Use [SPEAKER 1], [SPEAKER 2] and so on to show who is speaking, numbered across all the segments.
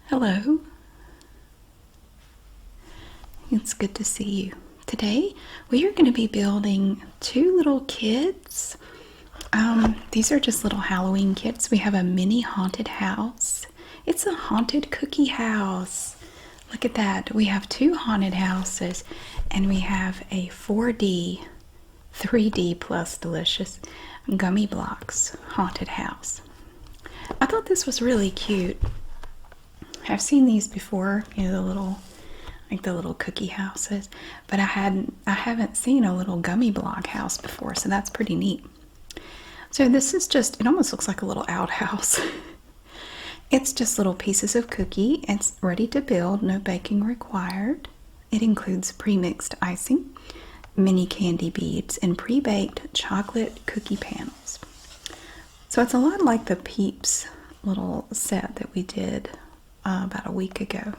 [SPEAKER 1] Hello. It's good to see you. Today we are going to be building two little kits. These are just little Halloween kits. We have a mini haunted house. It's a haunted cookie house. Look at that. We have two haunted houses and we have a 4D, 3D plus delicious gummy blocks haunted house. I thought this was really cute. I've seen these before, the little cookie houses, but I haven't seen a little gummy block house before, so that's pretty neat. So this is just, it almost looks like a little outhouse. It's just little pieces of cookie. It's ready to build, no baking required. It includes pre-mixed icing, mini candy beads, and pre-baked chocolate cookie panels. So it's a lot like the Peeps little set that we did about a week ago.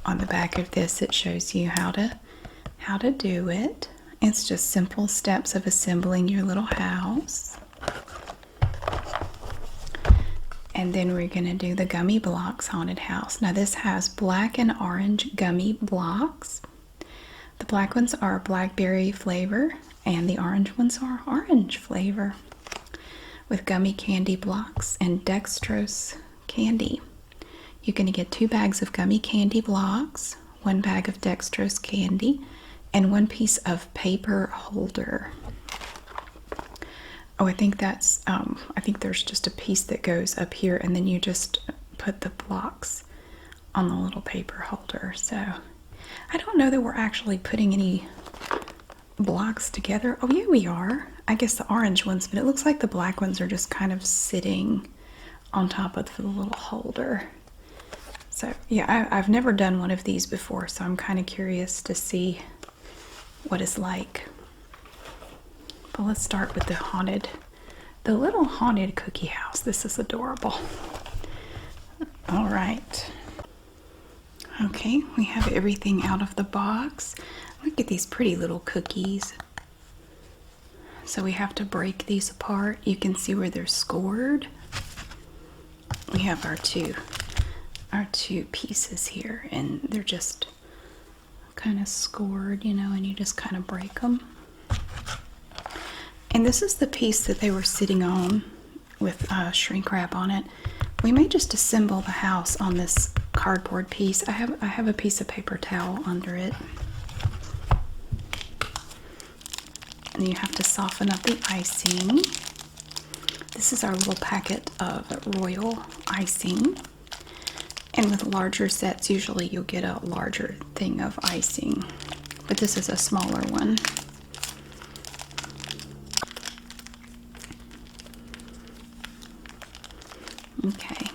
[SPEAKER 1] On the back of this, it shows you how to do it. It's just simple steps of assembling your little house. And then we're going to do the gummy blocks haunted house. Now this has black and orange gummy blocks. The black ones are blackberry flavor and the orange ones are orange flavor, with gummy candy blocks and dextrose candy. You're going to get 2 bags of gummy candy blocks, 1 bag of dextrose candy, and 1 piece of paper holder. Oh, I think there's just a piece that goes up here, and then you just put the blocks on the little paper holder. So I don't know that we're actually putting any blocks together. Oh yeah, we are. I guess the orange ones, but it looks like the black ones are just kind of sitting on top of the little holder. So yeah, I've never done one of these before, so I'm kind of curious to see what it's like. But let's start with the little haunted cookie house. This is adorable. All right. Okay, we have everything out of the box. Look at these pretty little cookies. So we have to break these apart. You can see where they're scored. We have our two pieces here, and they're just kind of scored, and you just kind of break them. And this is the piece that they were sitting on with shrink wrap on it. We may just assemble the house on this cardboard piece. I have a piece of paper towel under it. And you have to soften up the icing. This is our little packet of royal icing. And with larger sets, usually you'll get a larger thing of icing. But this is a smaller one. Okay.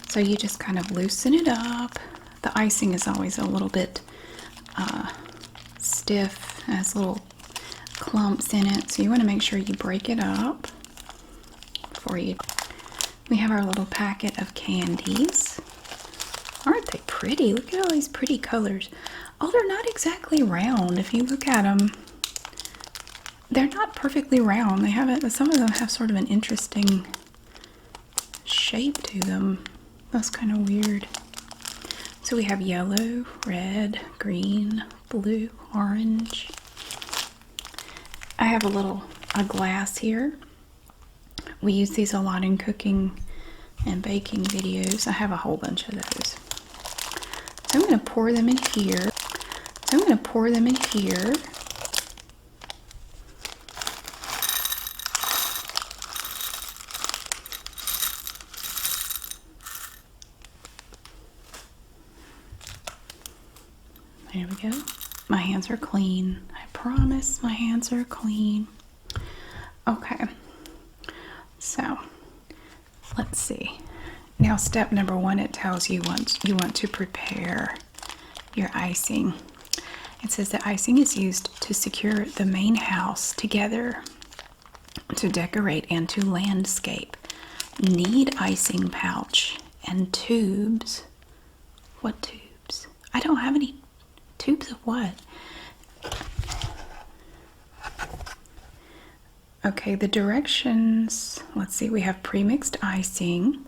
[SPEAKER 1] So you just kind of loosen it up. The icing is always a little bit stiff. It has little clumps in it, so you want to make sure you break it up before you. We have our little packet of candies. Aren't they pretty? Look at all these pretty colors. Oh, they're not exactly round. If you look at them, they're not perfectly round. Some of them have sort of an interesting shape to them. That's kind of weird. So we have yellow, red, green, blue, orange. I have a glass here. We use these a lot in cooking and baking videos. I have a whole bunch of those. So I'm going to pour them in here. There we go. My hands are clean. I promise my hands are clean. Okay. So, let's see. Now step number 1, it tells you you want to prepare your icing. It says that icing is used to secure the main house together, to decorate and to landscape. Need icing pouch and tubes. What tubes? I don't have any tubes of what? Okay, the directions, let's see, we have pre-mixed icing.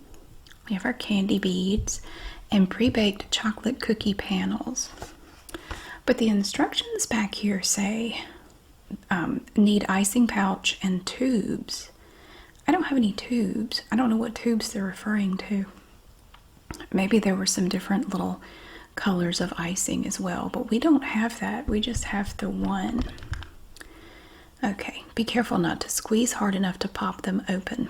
[SPEAKER 1] We have our candy beads and pre-baked chocolate cookie panels. But the instructions back here say need icing pouch and tubes. I don't have any tubes. I don't know what tubes they're referring to. Maybe there were some different little colors of icing as well, but we don't have that. We just have the one. Okay, be careful not to squeeze hard enough to pop them open.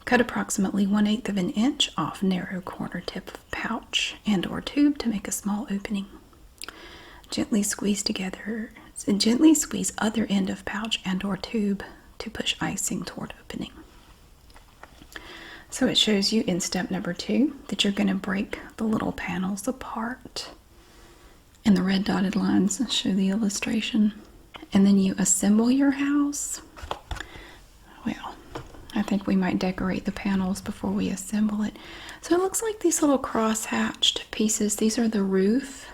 [SPEAKER 1] Cut approximately 1/8 of an inch off narrow corner tip of pouch and or tube to make a small opening. Gently squeeze other end of pouch and or tube to push icing toward opening. So it shows you in step number 2 that you're going to break the little panels apart. And the red dotted lines show the illustration. And then you assemble your house. Well, I think we might decorate the panels before we assemble it. So it looks like these little cross-hatched pieces. These are the roof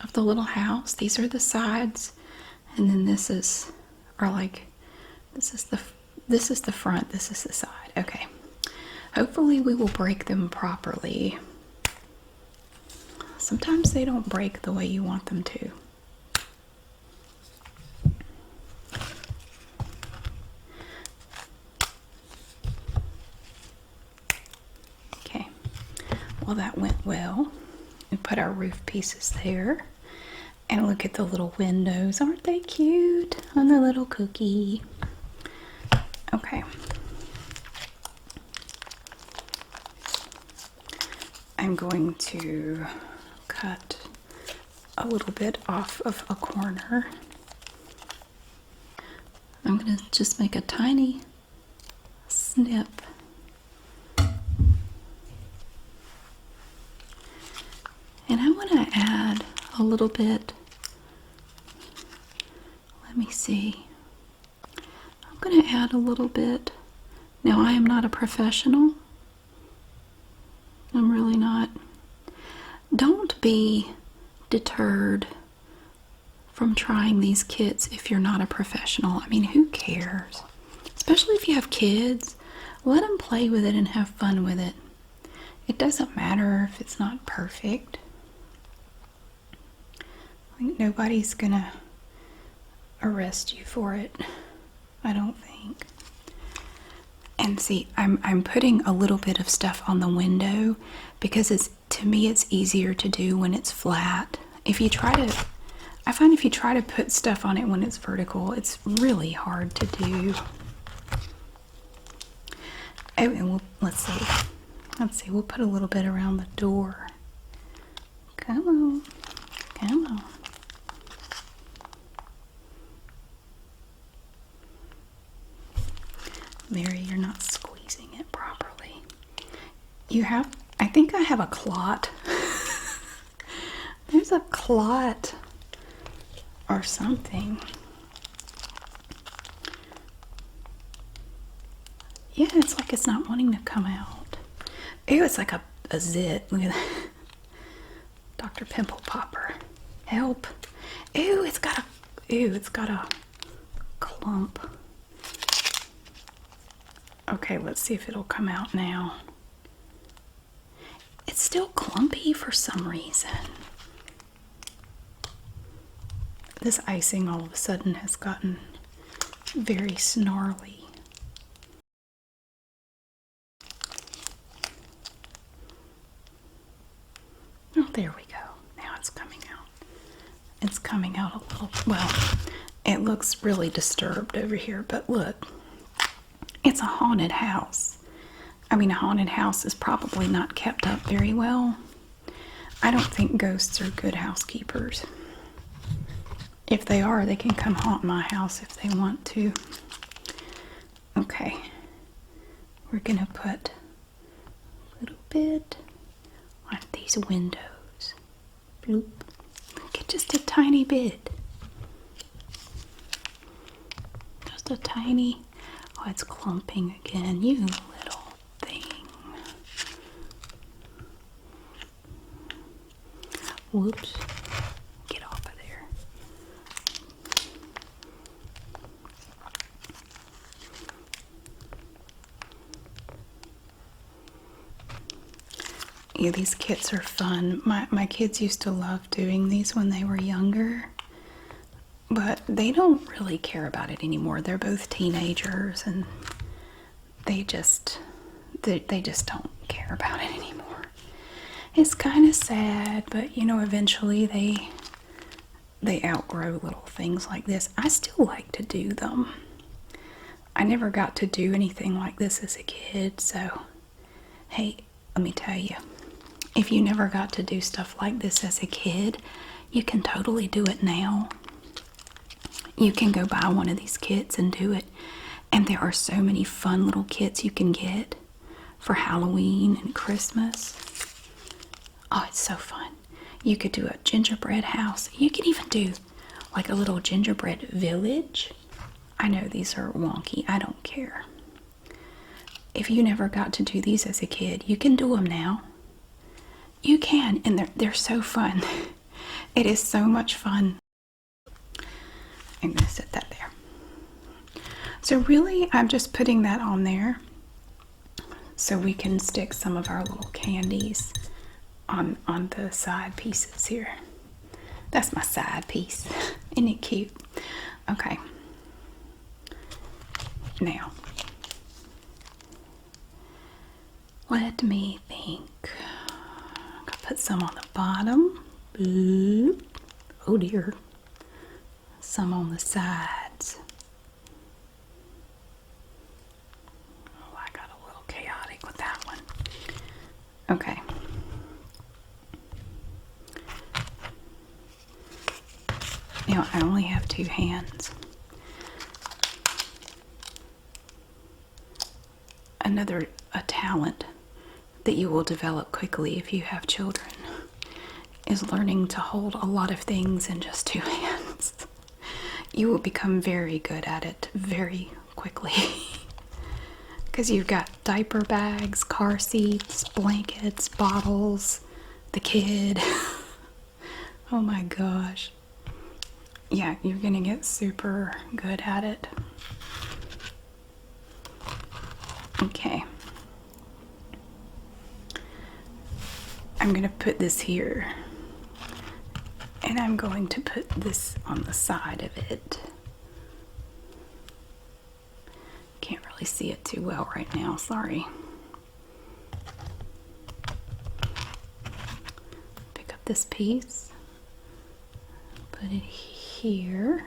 [SPEAKER 1] of the little house. These are the sides. And then this is the front, this is the side. Okay. Hopefully we will break them properly. Sometimes they don't break the way you want them to. Okay, well that went well. We put our roof pieces there. And look at the little windows. Aren't they cute? On the little cookie. Okay. I'm going to cut a little bit off of a corner. I'm going to just make a tiny snip. And I want to add a little bit. Let me see. I'm going to add a little bit. Now, I am not a professional. I'm really not. Don't be deterred from trying these kits if you're not a professional. I mean, who cares? Especially if you have kids. Let them play with it and have fun with it. It doesn't matter if it's not perfect. Like, nobody's gonna arrest you for it. I don't think. And see, I'm putting a little bit of stuff on the window because to me it's easier to do when it's flat. I find if you try to put stuff on it when it's vertical, it's really hard to do. Oh, and let's see, we'll put a little bit around the door. Come on, come on. Mary, you're not squeezing it properly. I think I have a clot. There's a clot or something. Yeah, it's like it's not wanting to come out. Ew, it's like a zit. Look at that. Dr. Pimple Popper. Help. Ew, it's got a clump. Okay, let's see if it'll come out now. It's still clumpy for some reason. This icing all of a sudden has gotten very snarly. Oh, there we go. Now it's coming out. It's coming out a little. Well, it looks really disturbed over here, but look. It's a haunted house. I mean, a haunted house is probably not kept up very well. I don't think ghosts are good housekeepers. If they are, they can come haunt my house if they want to. Okay. We're going to put a little bit on these windows. Bloop. Get just a tiny bit. Just a tiny. Oh, it's clumping again, you little thing. Whoops. Get off of there. Yeah, these kits are fun. My kids used to love doing these when they were younger, but they don't really care about it anymore. They're both teenagers, and they just don't care about it anymore. It's kind of sad, but you know, eventually they outgrow little things like this. I still like to do them. I never got to do anything like this as a kid, so hey, let me tell you, if you never got to do stuff like this as a kid, you can totally do it now. You can go buy one of these kits and do it. And there are so many fun little kits you can get for Halloween and Christmas. Oh, it's so fun. You could do a gingerbread house. You can even do like a little gingerbread village. I know these are wonky. I don't care. If you never got to do these as a kid, you can do them now. You can, and they're so fun. It is so much fun. I'm going to set that there. So really, I'm just putting that on there so we can stick some of our little candies on the side pieces here. That's my side piece. Isn't it cute? Okay. Now, let me think. I'm gonna put some on the bottom. Boop. Oh dear. Some on the sides. Oh, I got a little chaotic with that one. Okay. Now I only have 2 hands. A talent that you will develop quickly if you have children is learning to hold a lot of things in just 2 hands. You will become very good at it very quickly. Because you've got diaper bags, car seats, blankets, bottles, the kid. Oh my gosh. Yeah, you're gonna get super good at it. Okay. I'm gonna put this here. And I'm going to put this on the side of it. Can't really see it too well right now, sorry. Pick up this piece, put it here,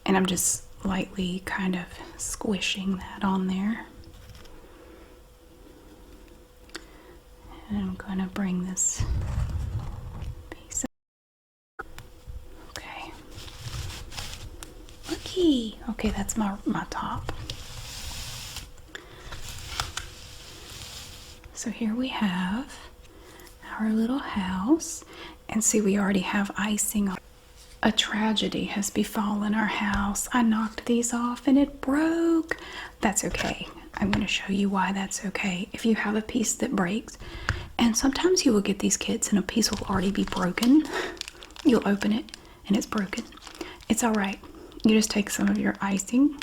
[SPEAKER 1] and I'm just lightly kind of squishing that on there. And I'm going to bring this piece up. Okay. Looky! Okay, that's my top. So here we have our little house. And see, we already have icing on. A tragedy has befallen our house. I knocked these off and it broke. That's okay. I'm going to show you why that's okay. If you have a piece that breaks, and sometimes you will get these kits and a piece will already be broken. You'll open it and it's broken. It's all right. You just take some of your icing,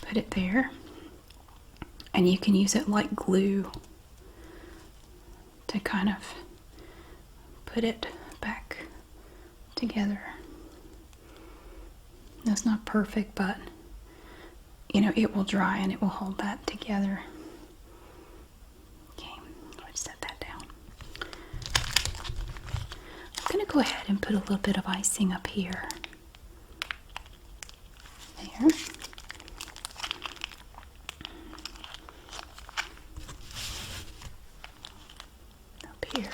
[SPEAKER 1] put it there, and you can use it like glue to kind of put it back together. That's not perfect, but you know, it will dry and it will hold that together. Okay, let's set that down. I'm gonna go ahead and put a little bit of icing up here. There. Up here.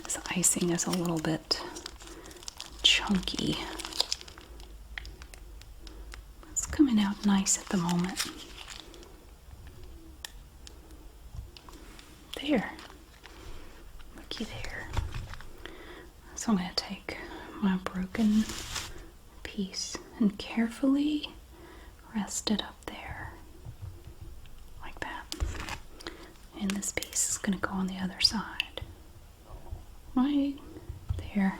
[SPEAKER 1] This icing is a little bit chunky. It's coming out nice at the moment. There. Looky there. So I'm going to take my broken piece and carefully rest it up there. Like that. And this piece is going to go on the other side. Right there.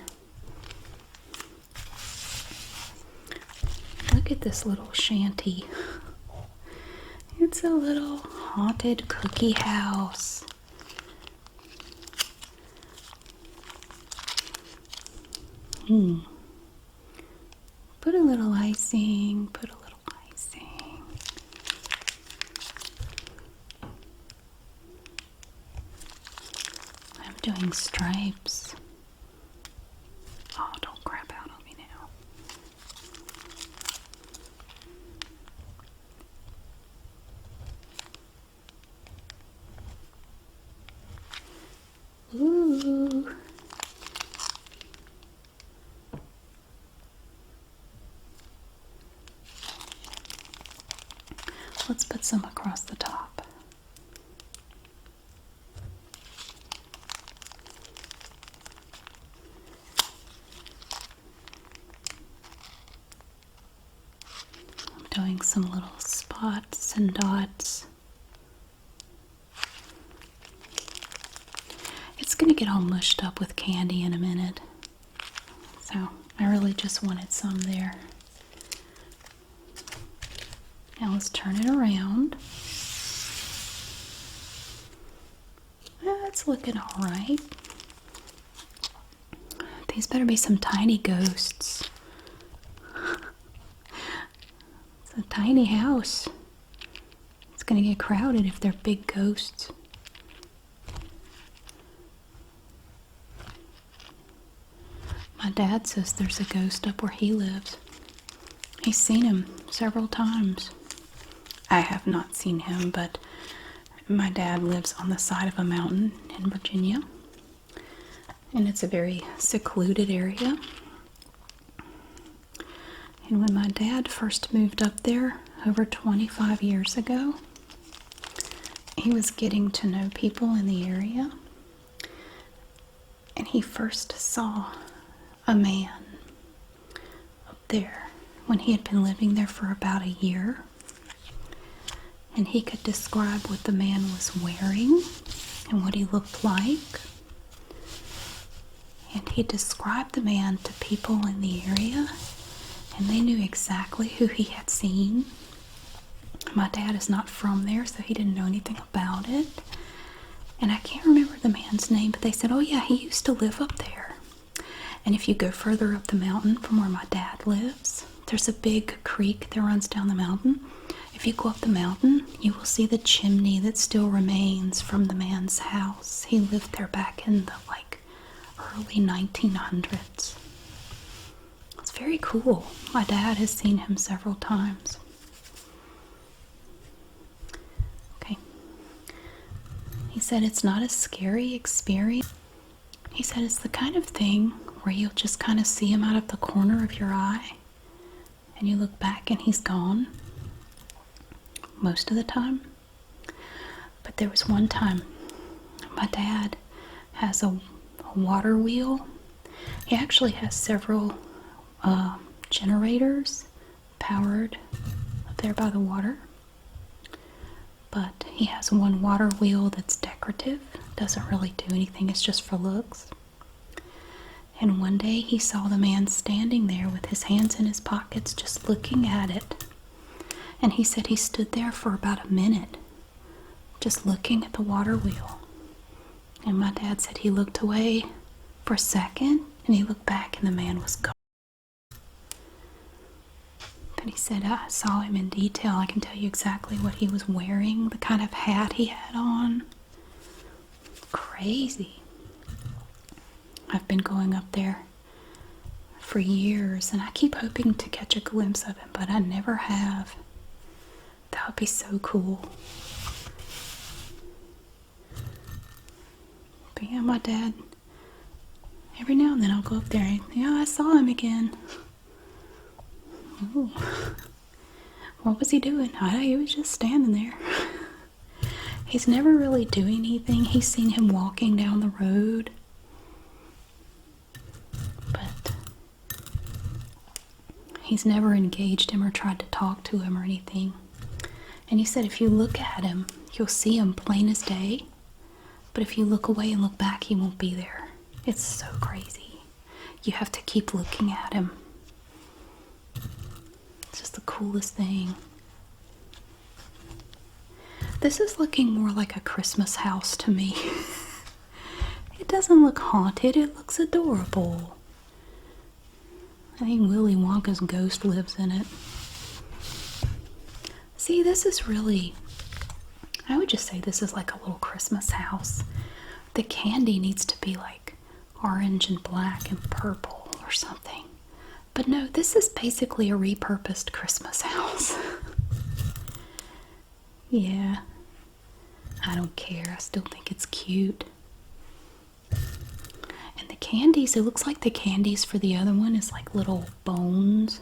[SPEAKER 1] Look at this little shanty. It's a little haunted cookie house. Put a little icing, put a little icing. I'm doing stripes. Oh, don't crap out on me now. Ooh. Let's put some across the top. I'm doing some little spots and dots. It's going to get all mushed up with candy in a minute. So I really just wanted some there. Now let's turn it around. It's looking all right. These better be some tiny ghosts. It's a tiny house. It's gonna get crowded if they're big ghosts. My dad says there's a ghost up where he lives. He's seen him several times. I have not seen him, but my dad lives on the side of a mountain in Virginia, and it's a very secluded area. And when my dad first moved up there over 25 years ago, he was getting to know people in the area, and he first saw a man up there when he had been living there for about a year. And he could describe what the man was wearing and what he looked like. And he described the man to people in the area, and they knew exactly who he had seen. My dad is not from there, so he didn't know anything about it. And I can't remember the man's name, but they said, oh yeah, he used to live up there. And if you go further up the mountain from where my dad lives, there's a big creek that runs down the mountain. If you go up the mountain, you will see the chimney that still remains from the man's house. He lived there back in the early 1900s. It's very cool. My dad has seen him several times. Okay. He said it's not a scary experience. He said it's the kind of thing where you'll just kind of see him out of the corner of your eye, and you look back and he's gone most of the time. But there was one time my dad has a water wheel. He actually has several generators powered up there by the water, but he has one water wheel that's decorative, doesn't really do anything, it's just for looks. And one day he saw the man standing there with his hands in his pockets just looking at it. And he said he stood there for about a minute just looking at the water wheel. And my dad said he looked away for a second and he looked back and the man was gone. But he said, I saw him in detail. I can tell you exactly what he was wearing, the kind of hat he had on. Crazy. I've been going up there for years and I keep hoping to catch a glimpse of him, but I never have. That would be so cool. But yeah, my dad, every now and then I'll go up there and, yeah, I saw him again. Ooh. What was he doing? He was just standing there. He's never really doing anything. He's seen him walking down the road. But he's never engaged him or tried to talk to him or anything. And he said if you look at him, you'll see him plain as day. But if you look away and look back, he won't be there. It's so crazy. You have to keep looking at him. It's just the coolest thing. This is looking more like a Christmas house to me. It doesn't look haunted, it looks adorable. I think Willy Wonka's ghost lives in it. See, this is really, I would just say this is like a little Christmas house. The candy needs to be like orange and black and purple or something. But no, this is basically a repurposed Christmas house. Yeah, I don't care. I still think it's cute. And the candies, it looks like the candies for the other one is like little bones.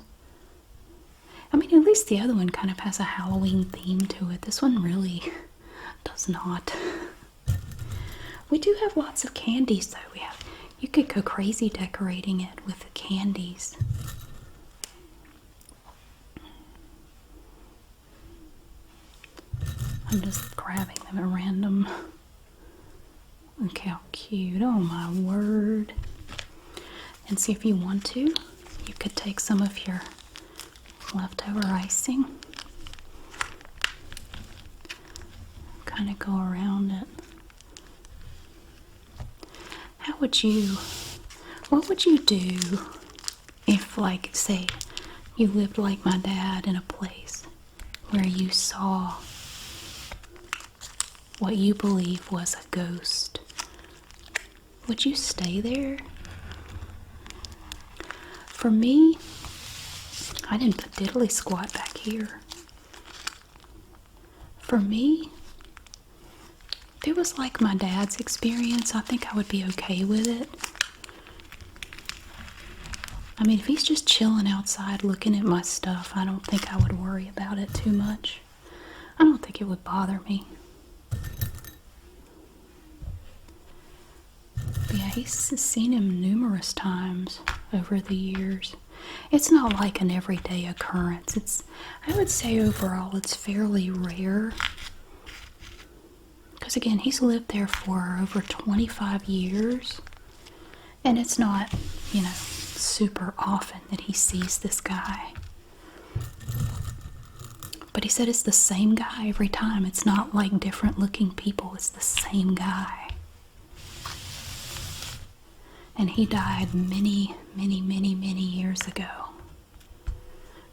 [SPEAKER 1] I mean, at least the other one kind of has a Halloween theme to it. This one really does not. We do have lots of candies though. You could go crazy decorating it with the candies. I'm just grabbing them at random. Look how cute. Oh my word. And see, if you want to, you could take some of your leftover icing. Kind of go around it. What would you do if, like, say, you lived like my dad in a place where you saw what you believe was a ghost? Would you stay there? For me, I didn't put diddly squat back here. For me, if it was like my dad's experience, I think I would be okay with it. I mean, if he's just chilling outside looking at my stuff, I don't think I would worry about it too much. I don't think it would bother me. But yeah, he's seen him numerous times over the years. It's not like an everyday occurrence. I would say overall it's fairly rare. Because again, he's lived there for over 25 years. And it's not, you know, super often that he sees this guy. But he said it's the same guy every time. It's not like different looking people. It's the same guy. And he died many, many, many, many years ago.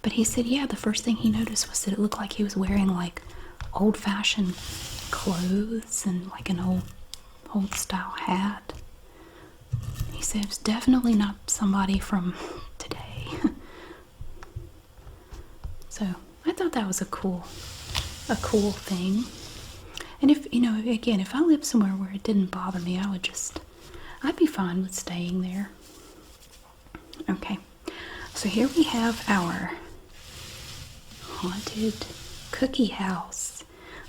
[SPEAKER 1] But he said, yeah, the first thing he noticed was that it looked like he was wearing like old-fashioned clothes and like an old style hat. He said it was definitely not somebody from today. So I thought that was a cool thing. And if, you know, again, if I lived somewhere where it didn't bother me, I'd be fine with staying there. Okay, so here we have our haunted cookie house.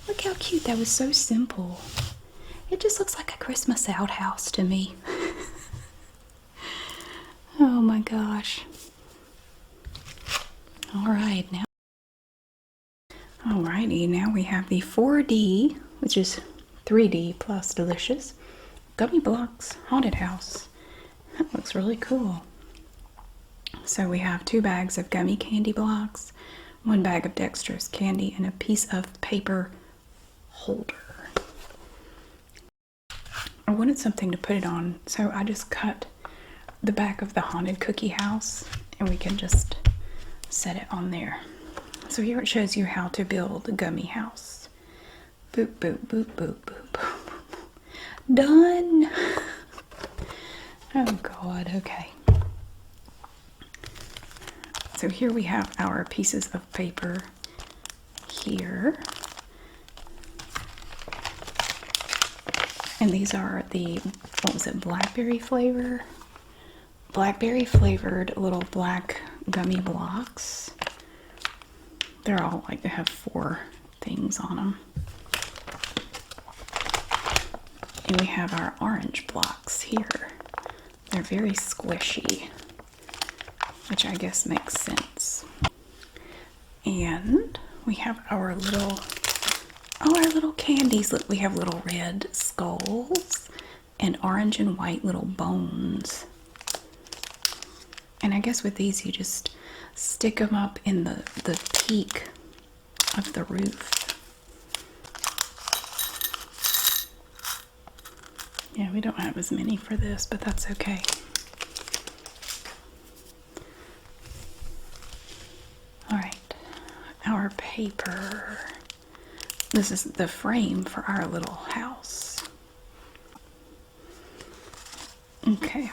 [SPEAKER 1] Look how cute. That was so simple. It just looks like a Christmas outhouse to me. Oh my gosh. Alrighty, now we have the 4D, which is 3D plus delicious, Gummy Blocks Haunted House. That looks really cool. So we have 2 bags of gummy candy blocks, 1 bag of dextrose candy, and a piece of paper holder. I wanted something to put it on, so I just cut the back of the haunted cookie house, and we can just set it on there. So here it shows you how to build a gummy house. Boop, boop, boop, boop, boop, boop. Done. Oh God, okay. So here we have our pieces of paper here. And these are the, what was it, blackberry flavor? Blackberry flavored little black gummy blocks. They're all like, they have 4 things on them. And we have our orange blocks here. They're very squishy, which I guess makes sense. And we have our little, oh, our little candies. Look, we have little red skulls and orange and white little bones. And I guess with these, you just stick them up in the peak of the roof. Yeah, we don't have as many for this, but that's okay. All right, our paper. This is the frame for our little house. Okay,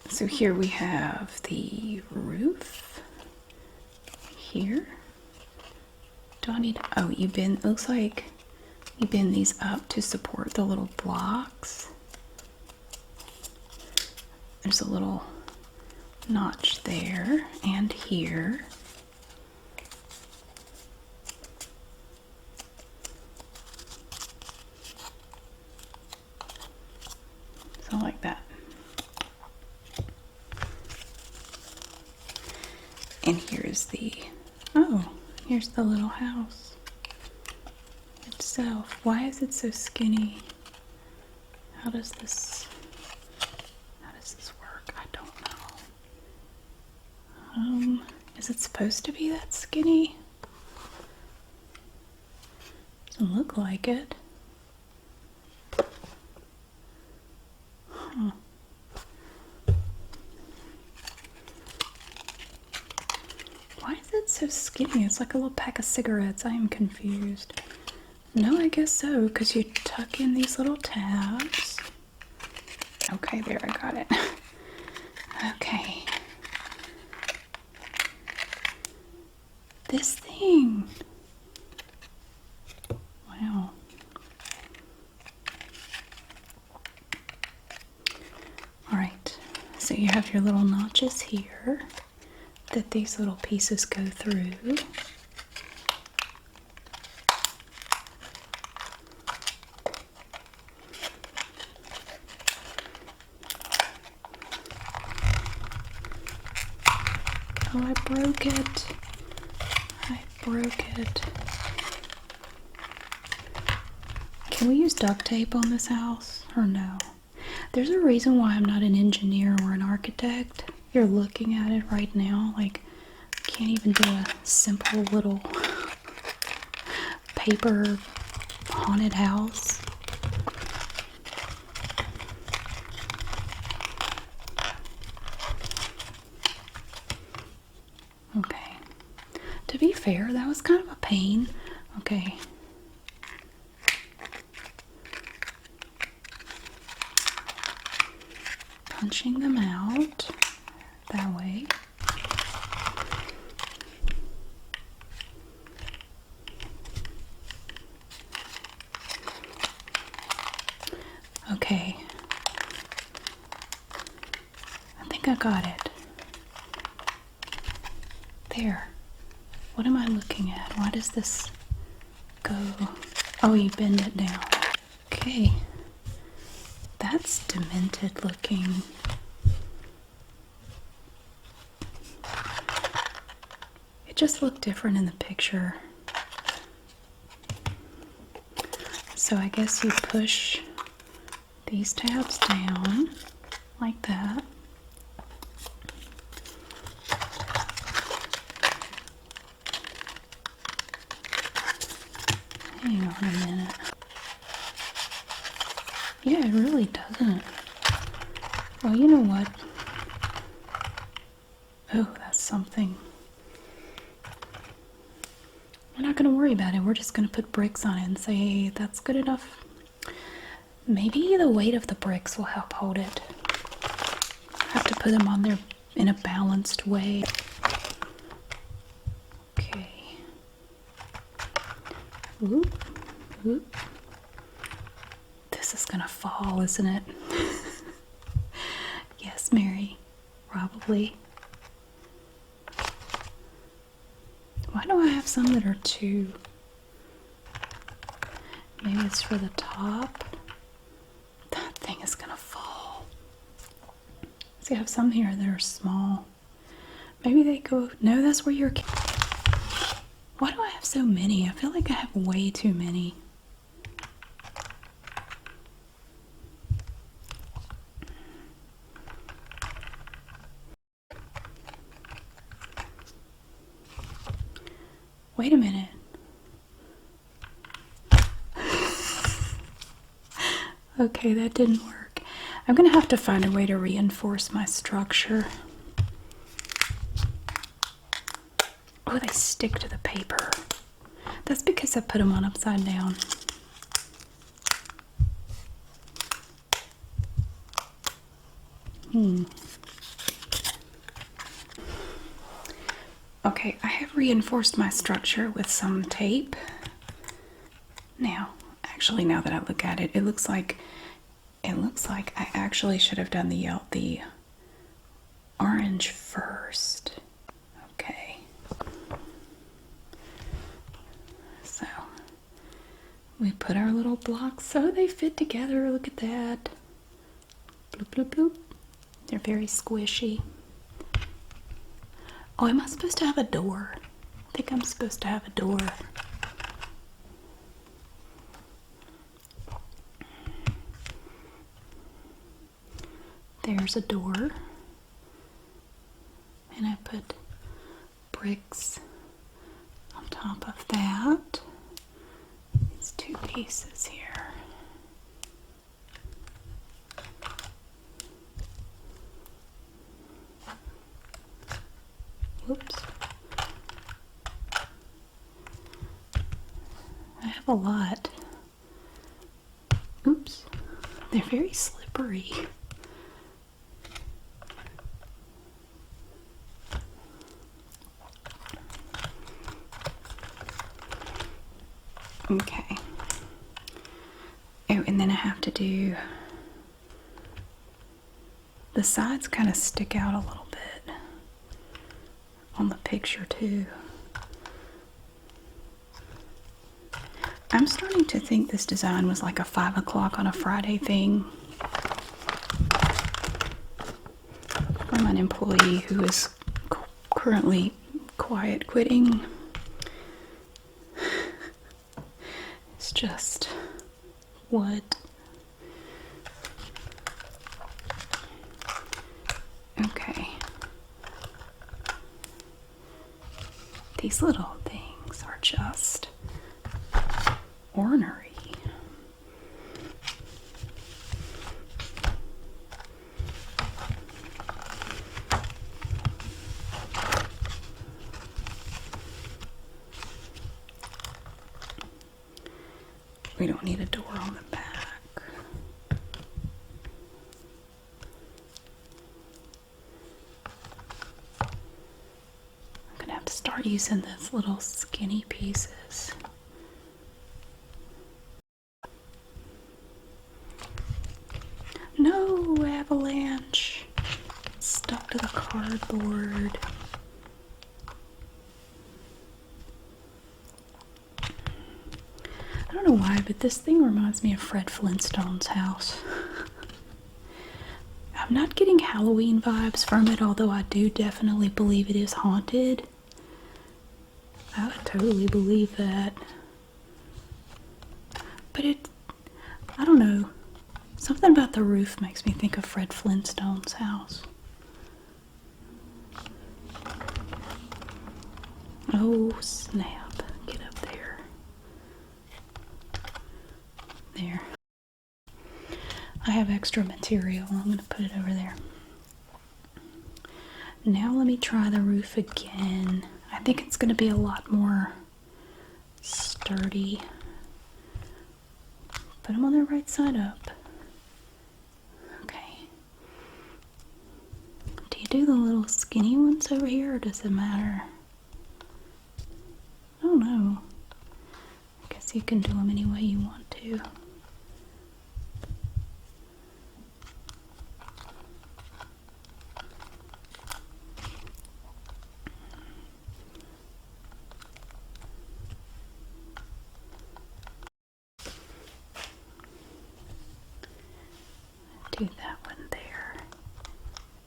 [SPEAKER 1] so here we have the roof. Here. Do I need, oh, you bend, looks like you bend these up to support the little blocks. There's a little notch there and here. So like that. And here's the, oh, here's the little house itself. Why is it so skinny? How does this work? I don't know. Is it supposed to be that skinny? Doesn't look like it. Huh. Why is it so skinny? It's like a little pack of cigarettes. I am confused. No, I guess so, because you tuck in these little tabs. Okay, there, I got it. Okay. This thing. Wow. Alright, so you have your little notches here that these little pieces go through. Oh, I broke it. I broke it. Can we use duct tape on this house or no? There's a reason why I'm not an engineer or an architect. You're looking at it right now, like I can't even do a simple little paper haunted house. Okay. To be fair, that was kind of a pain. Okay. Punching them out that way. Okay. I think I got it. There. What am I looking at? Why does this go? Oh, you bend it down. Okay. That's demented looking. It just looked different in the picture. So I guess you push these tabs down like that. Hang on a minute. Yeah, it really doesn't. Well, you know what? Oh, that's something. We're not going to worry about it. We're just going to put bricks on it and say that's good enough. Maybe the weight of the bricks will help hold it. Have to put them on there in a balanced way. Okay. Whoop, whoop. This is gonna fall, isn't it? Yes, Mary. Probably. Why do I have some that are two? Maybe it's for the top. That thing is gonna fall. See, I have some here that are small. Maybe they go, no, that's where you're. Why do I have so many? I feel like I have way too many. Wait a minute. Okay, that didn't work. I'm gonna have to find a way to reinforce my structure. Oh, they stick to the paper. That's because I put them on upside down. Okay, I have reinforced my structure with some tape. Now, actually, now that I look at it, it looks like I actually should have done the orange first. Okay. So we put our little blocks so they fit together. Look at that. Bloop, bloop, bloop. They're very squishy. Oh, am I supposed to have a door? I think I'm supposed to have a door. There's a door. And I put bricks on top of that. These two pieces here. Oops. I have a lot. Oops. They're very slippery. Okay. Oh, and then I have to do the sides kind of stick out a little bit on the picture too. I'm starting to think this design was like a 5 o'clock on a Friday thing from an employee who is currently quiet quitting. It's just what? Okay. These little things are just ornery. We don't need a door on the back. I'm gonna have to start using those little skinny pieces. No, avalanche. It's stuck to the cardboard. I don't know why, but this thing reminds me of Fred Flintstone's house. I'm not getting Halloween vibes from it, although I do definitely believe it is haunted. I would totally believe that. But I don't know. Something about the roof makes me think of Fred Flintstone's house. Oh, snap. Get up there. There. I have extra material. I'm going to put it over there. Now let me try the roof again. I think it's going to be a lot more sturdy. Put them on the right side up. Okay. Do you do the little skinny ones over here, or does it matter? I don't know. I guess you can do them any way you want to. Do that one there.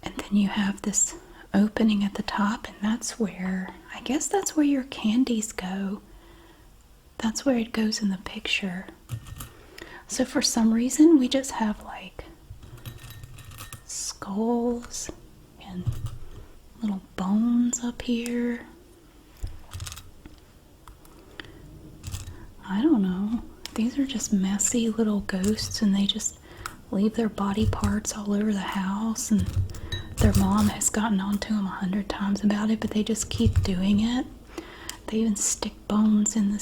[SPEAKER 1] And then you have this opening at the top, and that's where, I guess that's where your candies go. That's where it goes in the picture. So for some reason, we just have like skulls and little bones up here. I don't know. These are just messy little ghosts, and they just leave their body parts all over the house, and their mom has gotten on to them 100 times about it, but they just keep doing it. They even stick bones in the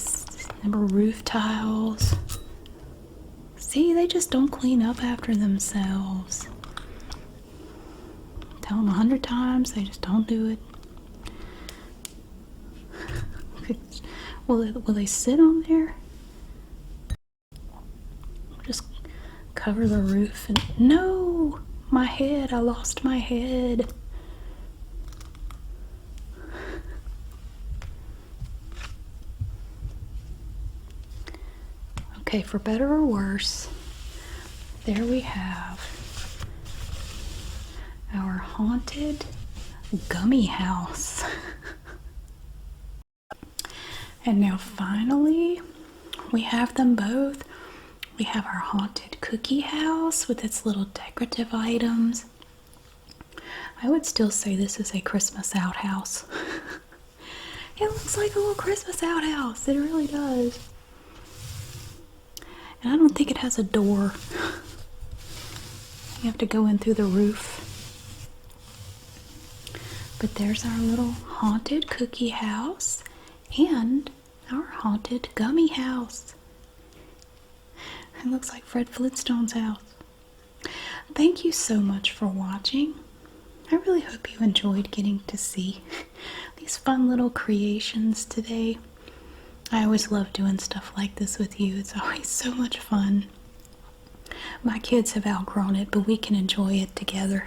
[SPEAKER 1] roof tiles. See, they just don't clean up after themselves. Tell them 100 times, they just don't do it. Will they sit on there? Just cover the roof and no! My head, I lost my head. Okay, for better or worse, there we have our haunted Gummy house. And now finally, we have them both. We have our haunted cookie house with its little decorative items. I would still say this is a Christmas outhouse. It looks like a little Christmas outhouse. It really does. And I don't think it has a door. You have to go in through the roof. But there's our little haunted cookie house and our haunted Gummy house. It looks like Fred Flintstone's house. Thank you so much for watching. I really hope you enjoyed getting to see these fun little creations today. I always love doing stuff like this with you. It's always so much fun. My kids have outgrown it, but we can enjoy it together.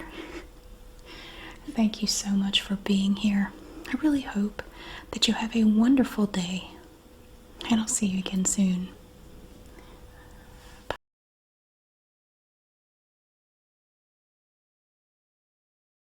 [SPEAKER 1] Thank you so much for being here. I really hope that you have a wonderful day, and I'll see you again soon.